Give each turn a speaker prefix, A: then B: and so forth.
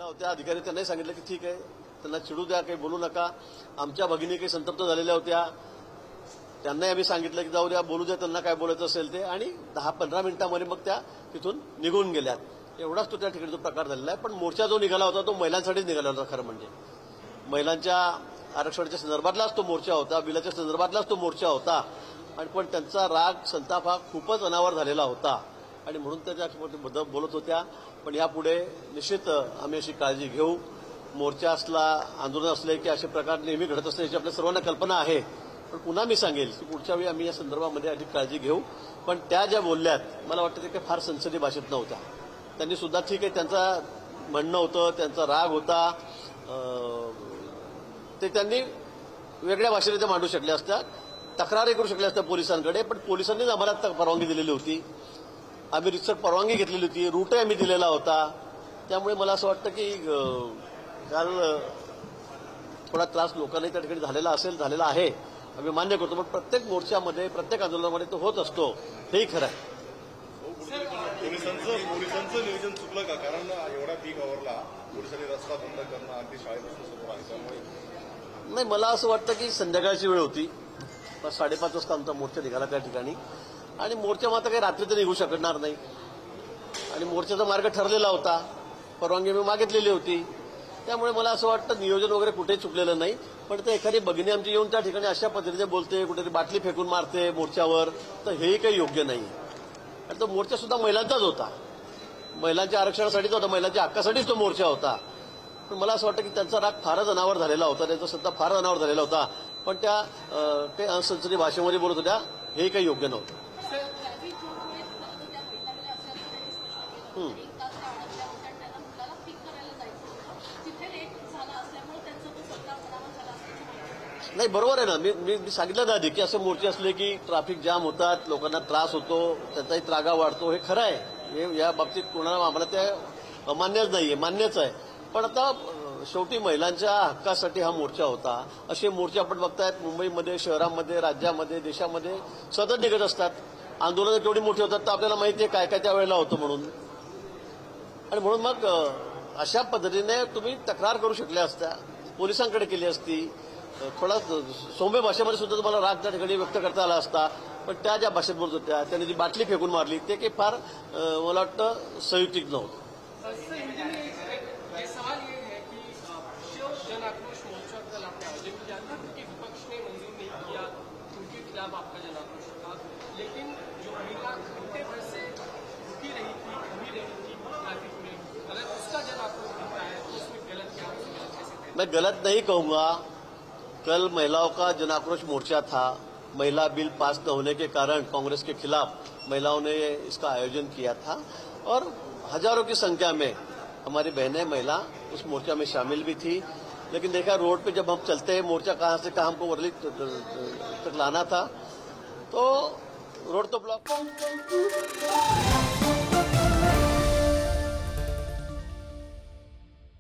A: होत्या अधिकारी त्यांनाही सांगितलं की ठीक आहे, त्यांना चिडू द्या, काही बोलू नका. आमच्या भगिनी काही संतप्त झालेल्या होत्या, त्यांनाही आम्ही सांगितलं की जाऊ द्या, बोलू द्या, त्यांना काय बोलायचं असेल ते. आणि 10-15 मिनिटांमध्ये मग त्या तिथून निघून गेल्यात. एवढाच तो त्या ठिकाणी जो प्रकार झालेला आहे. पण मोर्चा जो निघाला होता तो महिलांसाठीच निघाला होता. खरं म्हणजे महिलांच्या आरक्षणाच्या संदर्भातलाच तो मोर्चा होता, बिलाच्या संदर्भातलाच तो मोर्चा होता. आणि पण त्यांचा राग, संताप हा खूपच अनावर झालेला होता आणि म्हणून त्याच्याबद्दल बोलत होत्या. पण यापुढे निश्चित आम्ही अशी काळजी घेऊ. मोर्चा असला, आंदोलन असले की असे प्रकार नेहमी घडत असते याची आपल्या सर्वांना कल्पना आहे. पण पुन्हा मी सांगेल की पुढच्या वेळी आम्ही या संदर्भामध्ये अधिक काळजी घेऊ. पण त्या ज्या बोलल्यात मला वाटतं ते काही फार संसदीय भाषेत नव्हत्या. त्यांनी सुद्धा ठीक आहे, त्यांचं म्हणणं होतं, त्यांचा राग होता, ते त्यांनी वेगळ्या भाषेने ते मांडू शकल्या असत्या, तक्रारही करू शकल्या असत्या पोलिसांकडे. पण पोलिसांनीच आम्हाला परवानगी दिलेली होती, आम्ही रितसर परवानगी घेतलेली होती, रूटही आम्ही दिलेला होता. त्यामुळे मला असं वाटतं की काल थोडा त्रास लोकांनाही त्या ठिकाणी झालेला आहे, आम्ही मान्य करतो. पण प्रत्येक मोर्चामध्ये, प्रत्येक आंदोलनामध्ये तो होत असतो, हेही खरं आहे.
B: पोलिसांचं नियोजन चुकलं का? कारण एवढा पीक आवरला, पोलिसांनी रस्ता बंद करणं अगदी शाळेपासून सुरू आहे. त्यामुळे
A: नाही, मला असं वाटतं की संध्याकाळची वेळ होती, 5:30 वाजता आमचा मोर्चा निघाला त्या ठिकाणी. आणि मोर्चा मात्र काही रात्री तर निघू शकणार नाही आणि मोर्चाचा मार्ग ठरलेला होता, परवानगी मी मागितलेली होती. त्यामुळे मला असं वाटतं नियोजन वगैरे कुठेही चुकलेलं नाही. पण ते एखादी भगिनी आमची येऊन त्या ठिकाणी अशा पद्धतीने बोलते, कुठेतरी बाटली फेकून मारते मोर्चावर, तर हेही काही योग्य नाही. आणि तो मोर्चा सुद्धा महिलांचाच होता, महिलांच्या आरक्षणासाठीच होता, महिलांच्या हक्कासाठीच तो मोर्चा होता. पण मला असं वाटतं की त्यांचा राग फारच अनावर झालेला होता, त्यांचा संताप फार अनावर झालेला होता. पण त्या काही असंसदीय भाषेमध्ये बोलत होत्या, हे काही योग्य नव्हतं. नाही, बरोबर आहे ना. मी सांगितलं ना आधी की असे मोर्चे असले की ट्रॅफिक जाम होतात, लोकांना त्रास होतो, त्याचाही त्रागा वाढतो. हे खरं आहे, हे या बाबतीत कोणाला आम्हाला ते अमान्यच नाहीये, मान्यच आहे. पण आता शेवटी महिलांच्या हक्कासाठी हा मोर्चा होता. असे मोर्चे आपण बघतायत मुंबईमध्ये, शहरामध्ये, राज्यामध्ये, देशामध्ये सतत निघत असतात. आंदोलनं केवढी मोठी होतात तर आपल्याला माहिती आहे काय काय त्यावेळेला होतं म्हणून. आणि म्हणून मग अशा पद्धतीने तुम्ही तक्रार करू शकल्या असत्या, पोलिसांकडे केली असती, थोडा सौम्य भाषेमध्ये सुद्धा तुम्हाला राग त्या ठिकाणी व्यक्त करता आला असता. पण त्या ज्या भाषेत बोलत होत्या, त्यांनी जी बाटली फेकून मारली, ते काही फार मला वाटतं संयुक्तिक नव्हतं.
C: सवाल ये है कि शिव जन आक्रोश मोर्चा कल आपने आयोजन किया था क्योंकि विपक्ष ने मंजूर नहीं किया, उनके खिलाफ आपका जन आक्रोश था. लेकिन जो महिला घंटे भर से रुकी रही थी, खड़ी रही थी ट्रैफिक में, अगर उसका जन आक्रोश दिखता है तो उसमें गलत क्या है, गलत कैसे?
A: मैं गलत नहीं कहूंगा. कल महिलाओं का जन आक्रोश मोर्चा था. महिला बिल पास न होने के कारण कांग्रेस के खिलाफ महिलाओं ने इसका आयोजन किया था और हजारों की संख्या में हमारी बहनें महिला उस मोर्चा में शामिल भी थी. लेकिन देखा रोड पे जब हम चलते हैं, मोर्चा कहां से कहां हमको वर्ली तक लाना था, तो रोड तो ब्लॉक.